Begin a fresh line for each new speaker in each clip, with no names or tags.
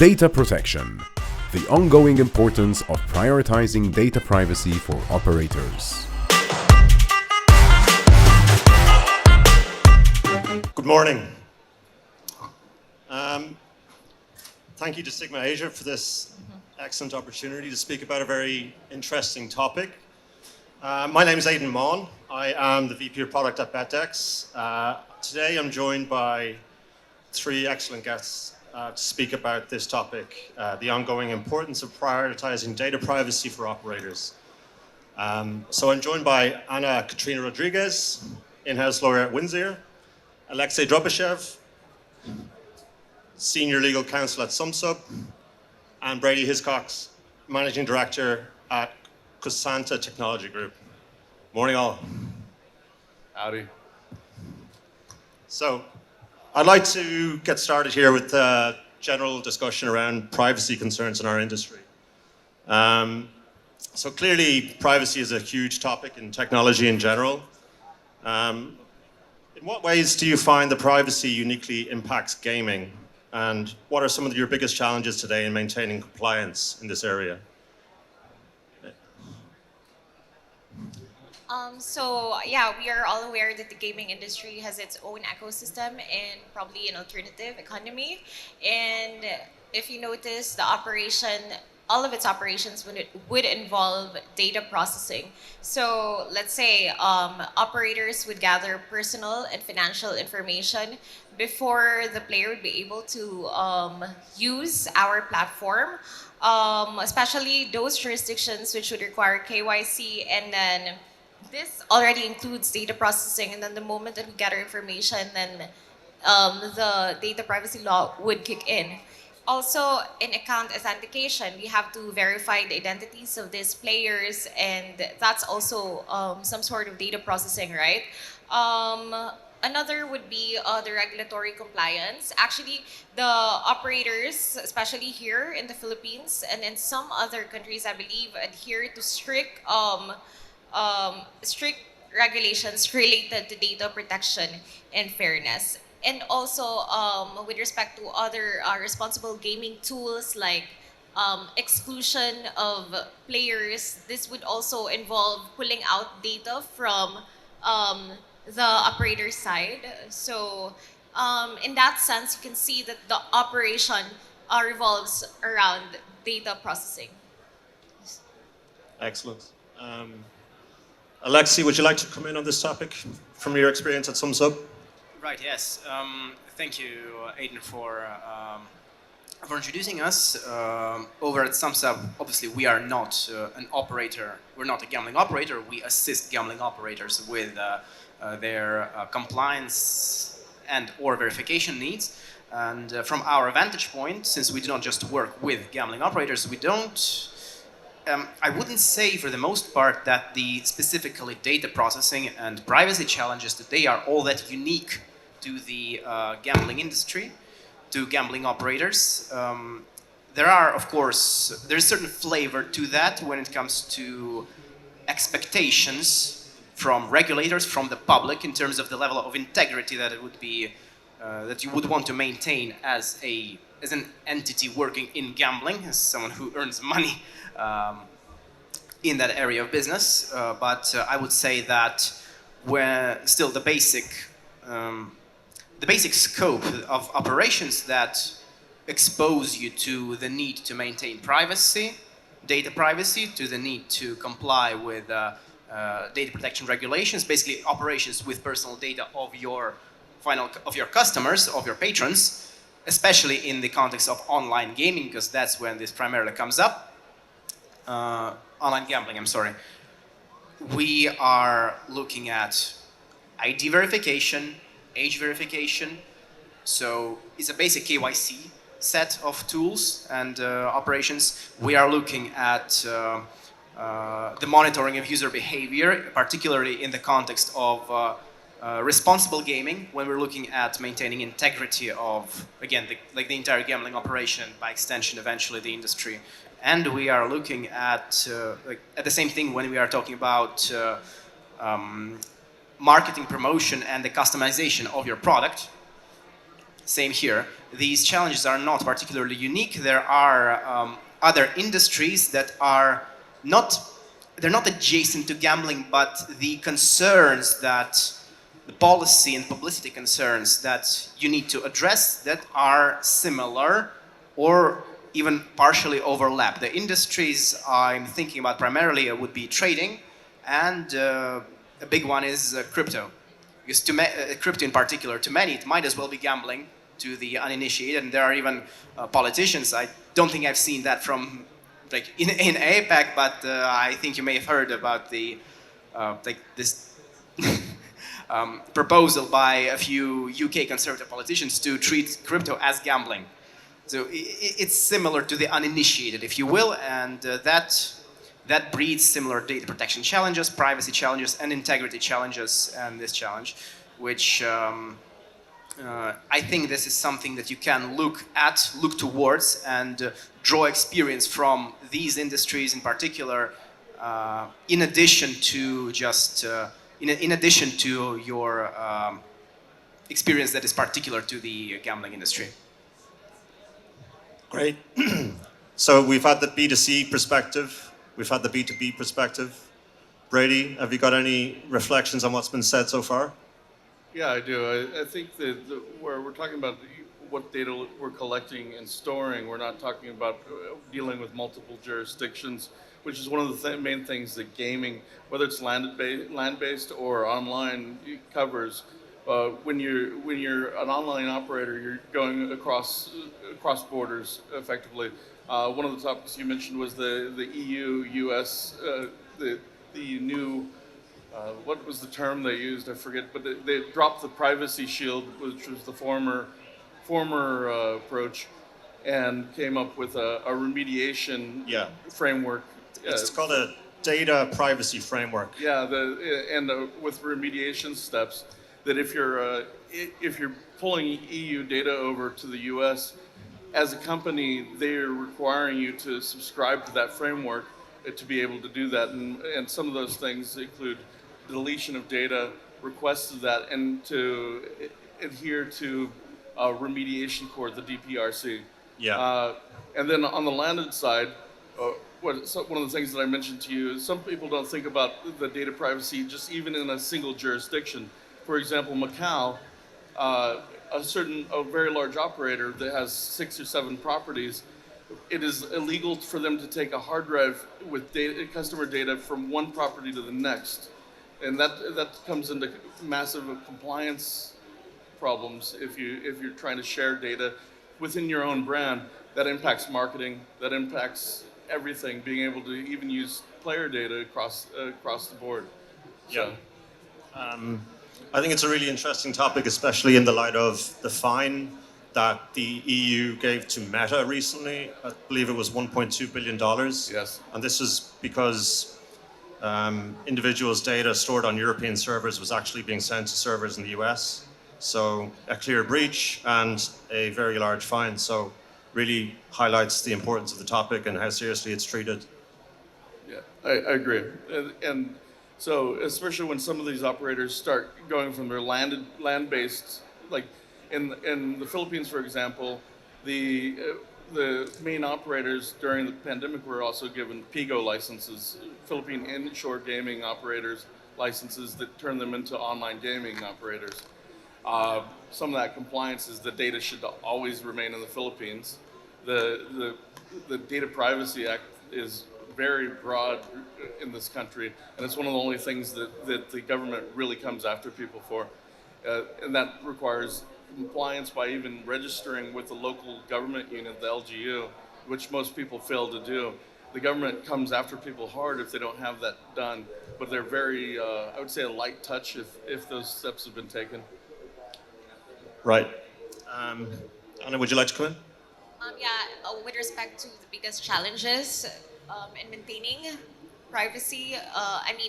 Data protection. The ongoing importance of prioritizing data privacy for operators.
Good morning. Thank you to Sigma Asia for this excellent opportunity to speak about a very interesting topic. My name is Aidan Maughan. I am the VP of Product at BetDEX. Today I'm joined by three excellent guests to speak about this topic, the ongoing importance of prioritizing data privacy for operators. So I'm joined by Katrina Rodriguez, in-house lawyer at Winzir, Alexey Drobyshev, Senior Legal Counsel at Sumsub, and Brady Hiscox, Managing Director at Cosanta Technology Group. Morning all.
Howdy.
So I'd like to get started here with a general discussion around privacy concerns in our industry. So clearly privacy is a huge topic in technology in general. In what ways do you find that privacy uniquely impacts gaming? And what are some of your biggest challenges today in maintaining compliance in this area?
We are all aware that the gaming industry has its own ecosystem and probably an alternative economy. And if you notice, all of its operations would involve data processing. So let's say operators would gather personal and financial information before the player would be able to use our platform, especially those jurisdictions which would require KYC, and then this already includes data processing, and then the moment that we gather information, then the data privacy law would kick in. Also, in account authentication, we have to verify the identities of these players, and that's also some sort of data processing, right? Another would be the regulatory compliance. Actually, the operators, especially here in the Philippines and in some other countries, I believe, adhere to strict regulations related to data protection and fairness. And also, with respect to other responsible gaming tools like exclusion of players, this would also involve pulling out data from the operator side. So in that sense, you can see that the operation revolves around data processing.
Excellent. Alexey, would you like to come in on this topic from your experience at Sumsub?
Right, yes. Thank you, Aidan, for introducing us. Over at Sumsub, obviously, we are not an operator. We're not a gambling operator. We assist gambling operators with their compliance and or verification needs. And from our vantage point, since we do not just work with gambling operators, we don't I wouldn't say for the most part that the specifically data processing and privacy challenges that they are all that unique to the gambling industry, to gambling operators. There are, of course, there's certain flavor to that when it comes to expectations from regulators, from the public, in terms of the level of integrity that it would be, that you would want to maintain as an entity working in gambling, as someone who earns money in that area of business. But I would say that still the basic scope of operations that expose you to the need to maintain privacy, data privacy, to the need to comply with data protection regulations, basically operations with personal data of your customers, of your patrons, especially in the context of online gaming, because that's when this primarily comes up. Online gambling, I'm sorry. We are looking at ID verification, age verification. So it's a basic KYC set of tools and operations. We are looking at the monitoring of user behavior, particularly in the context of responsible gaming, when we're looking at maintaining integrity of, again, the entire gambling operation, by extension, eventually the industry. And we are looking at the same thing when we are talking about marketing, promotion, and the customization of your product. same here. These challenges are not particularly unique. There are other industries that are not, they're not adjacent to gambling, but the concerns that, the policy and publicity concerns that you need to address that are similar or even partially overlap. The industries I'm thinking about primarily would be trading, and a big one is crypto. Because crypto in particular, to many, it might as well be gambling to the uninitiated, and there are even politicians. I don't think I've seen that from like in APAC, but I think you may have heard about the like this proposal by a few UK conservative politicians to treat crypto as gambling. So it's similar to the uninitiated, if you will, and that breeds similar data protection challenges, privacy challenges, and integrity challenges, and this challenge, which I think this is something that you can look towards, and draw experience from these industries in particular, in addition to just in addition to your experience that is particular to the gambling industry.
Great. So we've had the B2C perspective, we've had the B2B perspective. Brady, have you got any reflections on what's been said so far?
Yeah, I do. I think that where we're talking about what data we're collecting and storing, we're not talking about dealing with multiple jurisdictions, which is one of the main things that gaming, whether it's land-based or online, covers. When you're an online operator, you're going across borders effectively. One of the topics you mentioned was the EU, US, the new. What was the term they used? I forget, but they dropped the privacy shield, which was the former approach, and came up with a remediation framework.
It's called a data privacy framework.
Yeah, with remediation steps, that if you're pulling EU data over to the US, as a company, they're requiring you to subscribe to that framework to be able to do that, and some of those things include deletion of data, requests of that, and to adhere to remediation core, the DPRC.
Yeah.
And then on the landed side, one of the things that I mentioned to you is some people don't think about the data privacy just even in a single jurisdiction. For example, Macau, a very large operator that has 6 or 7 properties, it is illegal for them to take a hard drive with customer data from one property to the next. And that comes into massive compliance problems if you're trying to share data within your own brand. That impacts marketing, that impacts everything, being able to even use player data across the board.
Yeah. I think it's a really interesting topic, especially in the light of the fine that the EU gave to Meta recently. I believe it was $1.2 billion.
Yes.
And this is because individuals' data stored on European servers was actually being sent to servers in the US. So a clear breach and a very large fine. So really highlights the importance of the topic and how seriously it's treated.
Yeah, I agree. And so especially when some of these operators start going from their land-based, like in the Philippines, for example, the main operators during the pandemic were also given PIGO licenses, Philippine inshore gaming operators licenses that turn them into online gaming operators. Some of that compliance is the data should always remain in the Philippines. The Data Privacy Act is very broad in this country, and it's one of the only things that the government really comes after people for. And that requires compliance by even registering with the local government unit, the LGU, which most people fail to do. The government comes after people hard if they don't have that done, but they're very, I would say, a light touch if those steps have been taken.
Right. Anna, would you like to come in?
With respect to the biggest challenges in maintaining privacy,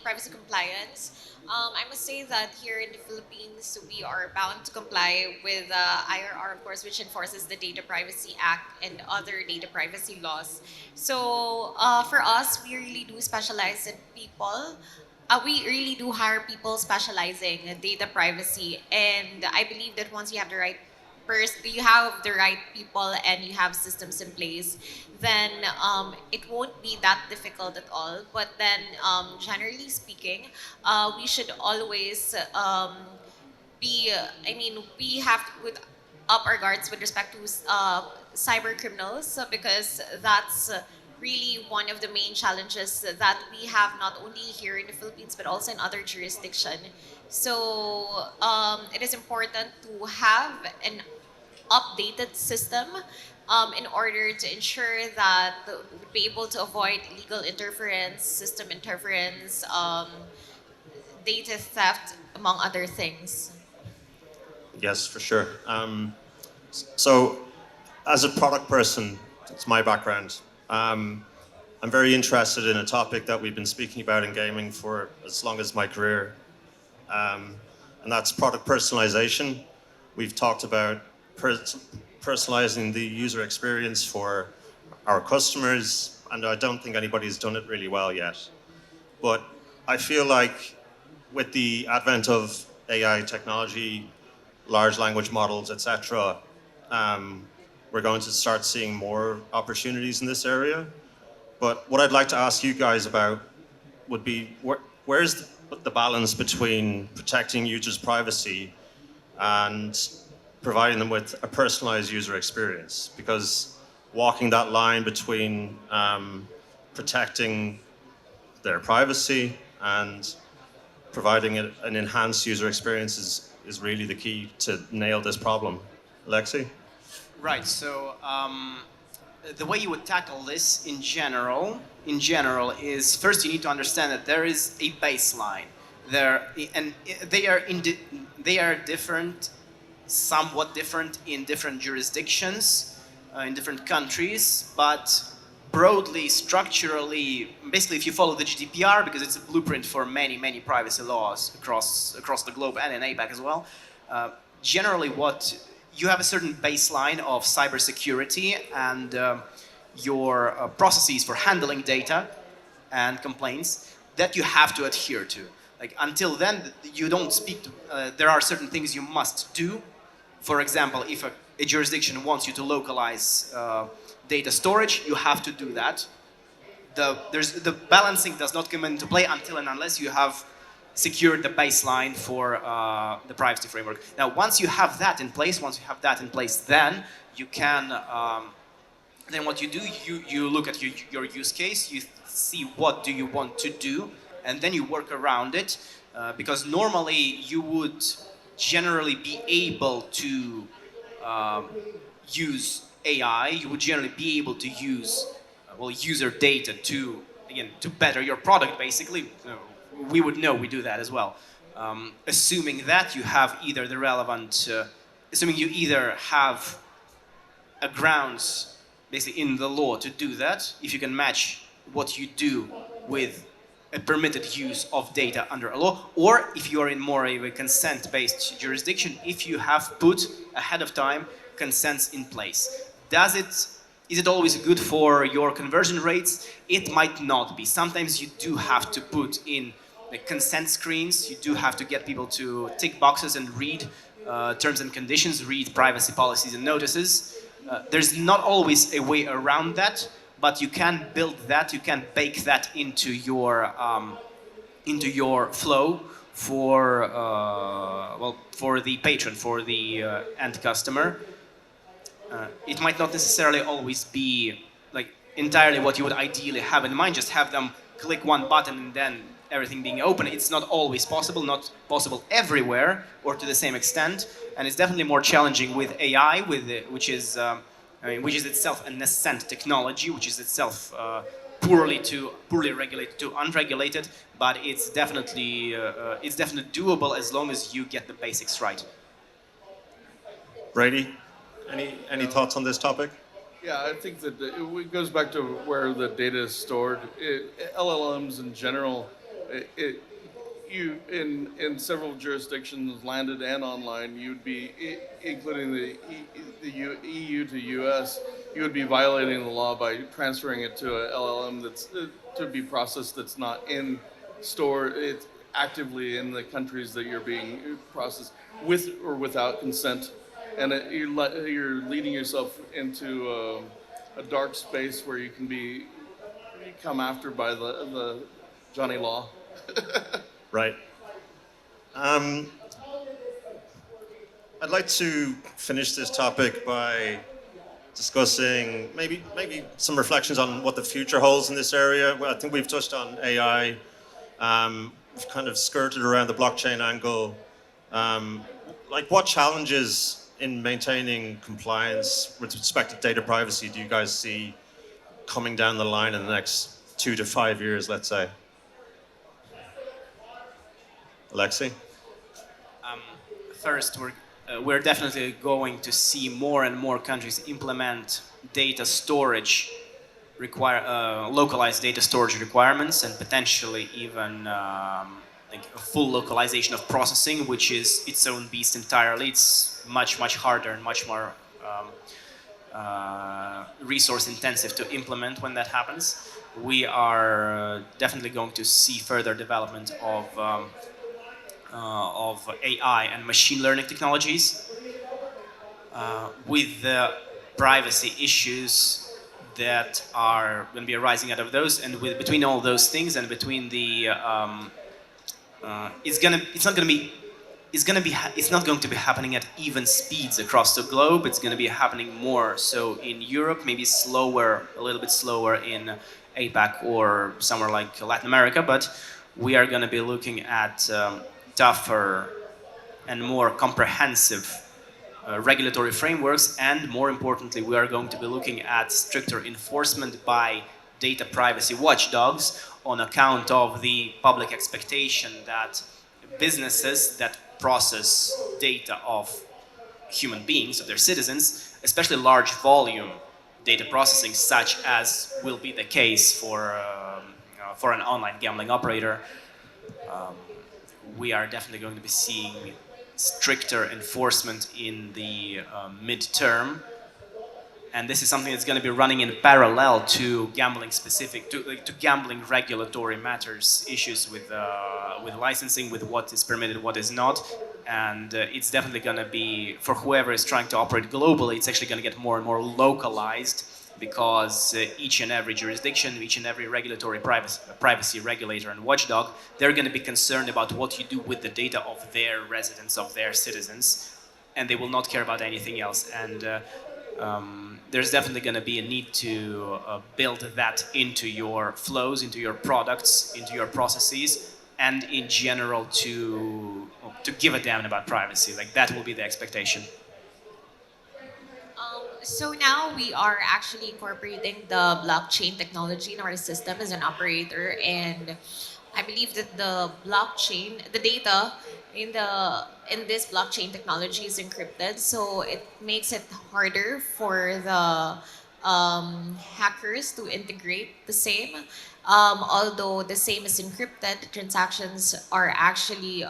privacy compliance, I must say that here in the Philippines, we are bound to comply with IRR, of course, which enforces the Data Privacy Act and other data privacy laws. So for us, we really do specialize in people. We really do hire people specializing in data privacy, and I believe that once you have the right you have the right people and you have systems in place, then it won't be that difficult at all. But then, generally speaking, we should always we have to put up our guards with respect to cyber criminals, because that's really one of the main challenges that we have, not only here in the Philippines but also in other jurisdictions. So it is important to have an updated system in order to ensure that we'll be able to avoid legal interference, system interference, data theft, among other things.
Yes, for sure. So, as a product person, it's my background. I'm very interested in a topic that we've been speaking about in gaming for as long as my career, and that's product personalization. We've talked about personalizing the user experience for our customers, and I don't think anybody's done it really well yet. But I feel like with the advent of AI technology, large language models, etc., we're going to start seeing more opportunities in this area. But what I'd like to ask you guys about would be where's the balance between protecting users' privacy and providing them with a personalized user experience? Because walking that line between protecting their privacy and providing an enhanced user experience is really the key to nail this problem. Alexey?
Right. So the way you would tackle this in general, is first you need to understand that there is a baseline. They are different, somewhat different in different jurisdictions, in different countries, but broadly, structurally, basically, if you follow the GDPR, because it's a blueprint for many privacy laws across the globe and in APAC as well, generally what you have a certain baseline of cybersecurity and your processes for handling data and complaints that you have to adhere to. Like, until then, you don't speak to, there are certain things you must do. For example, if a jurisdiction wants you to localize data storage, you have to do that. The balancing does not come into play until and unless you have secured the baseline for the privacy framework. Now, once you have that in place, then you can, then what you do, you look at your use case, you see what do you want to do, and then you work around it, because normally you would generally be able to use AI, you would generally be able to use user data to better your product, basically. We would know we do that as well. Assuming that you have either the relevant, assuming you either have a grounds basically in the law to do that, if you can match what you do with a permitted use of data under a law, or if you are in more of a consent-based jurisdiction, if you have put ahead of time consents in place. Is it always good for your conversion rates? It might not be. Sometimes you do have to put in the consent screens. You do have to get people to tick boxes and read terms and conditions, read privacy policies and notices. There's not always a way around that, but you can build that, you can bake that into your flow for for the patron, for the end customer. It might not necessarily always be like entirely what you would ideally have in mind, just have them click one button and then everything being open. It's not always possible, not possible everywhere or to the same extent, and it's definitely more challenging with AI, which is itself a nascent technology, which is itself poorly regulated to unregulated, but it's definitely doable as long as you get the basics right.
Brady, any thoughts on this topic?
Yeah, I think that it goes back to where the data is stored. LLMs in general, in several jurisdictions, landed and online, you'd be, including the EU to US, you would be violating the law by transferring it to a LLM that's to be processed that's not it's actively in the countries that you're being processed with or without consent and you're leading yourself into a dark space where you can be come after by the Johnny Law.
Right. I'd like to finish this topic by discussing maybe some reflections on what the future holds in this area. Well, I think we've touched on AI. We've kind of skirted around the blockchain angle. Like, what challenges in maintaining compliance with respect to data privacy do you guys see coming down the line in the next 2 to 5 years, let's say? Alexey?
First, we're definitely going to see more and more countries implement data storage, localized data storage requirements, and potentially even like a full localization of processing, which is its own beast entirely. It's much harder and much more resource intensive to implement when that happens. We are definitely going to see further development of AI and machine learning technologies with the privacy issues that are going to be arising out of those, and between all those things and between the it's not going to be happening at even speeds across the globe. It's going to be happening more so in Europe, maybe a little bit slower in APAC or somewhere like Latin America, but we are going to be looking at tougher and more comprehensive regulatory frameworks, and more importantly, we are going to be looking at stricter enforcement by data privacy watchdogs on account of the public expectation that businesses that process data of human beings, of their citizens, especially large volume data processing, such as will be the case for an online gambling operator, we are definitely going to be seeing stricter enforcement in the midterm, and this is something that's going to be running in parallel to gambling specific to gambling regulatory matters, issues with licensing, with what is permitted, what is not, and it's definitely going to be, for whoever is trying to operate globally, it's actually going to get more and more localized, because each and every jurisdiction, each and every regulatory privacy regulator and watchdog, they're going to be concerned about what you do with the data of their residents, of their citizens, and they will not care about anything else. And there's definitely going to be a need to build that into your flows, into your products, into your processes, and in general to give a damn about privacy. Like, that will be the expectation.
So now we are actually incorporating the blockchain technology in our system as an operator, and I believe that the blockchain, the data in this blockchain technology is encrypted, so it makes it harder for the hackers to integrate the same. Although the same is encrypted, the transactions are actually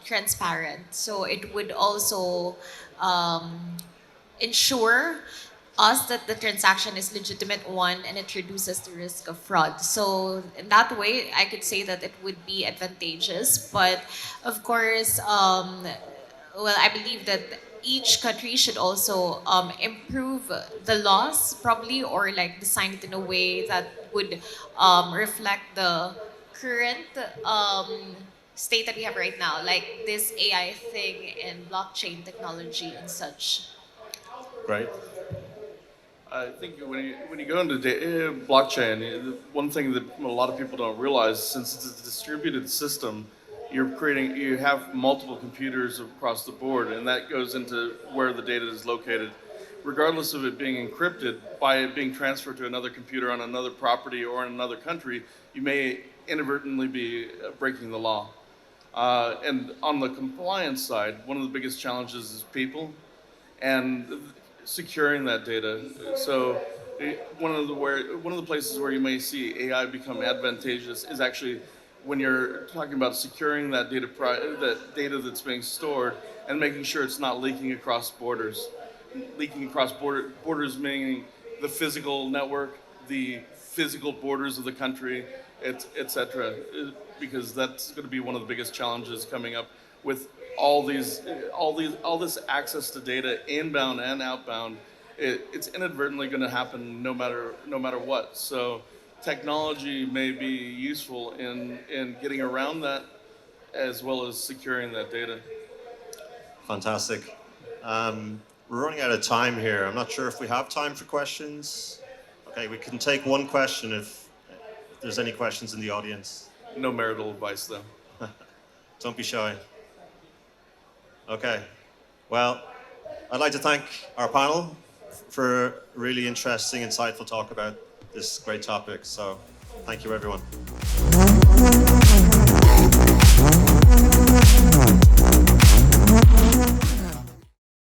transparent, so it would also ensure us that the transaction is legitimate one, and it reduces the risk of fraud. So in that way, I could say that it would be advantageous. But of course, well, I believe that each country should also improve the laws probably, or like design it in a way that would reflect the current state that we have right now, like this AI thing and blockchain technology and such.
Great.
I think when you go into blockchain, one thing that a lot of people don't realize, since it's a distributed system, you have multiple computers across the board, and that goes into where the data is located. Regardless of it being encrypted, by it being transferred to another computer on another property or in another country, you may inadvertently be breaking the law. And on the compliance side, one of the biggest challenges is people and securing that data. So one of the places where you may see AI become advantageous is actually when you're talking about securing that data that's being stored and making sure it's not leaking across borders. Leaking across borders meaning the physical network, the physical borders of the country, etc. because that's going to be one of the biggest challenges coming up with all this access to data, inbound and outbound. It's inadvertently going to happen no matter what. So technology may be useful in getting around that, as well as securing that data.
Fantastic. We're running out of time here. I'm not sure if we have time for questions. Okay, we can take one question if there's any questions in the audience.
No marital advice, though.
Don't be shy. Okay. Well, I'd like to thank our panel for a really interesting, insightful talk about this great topic. So thank you, everyone.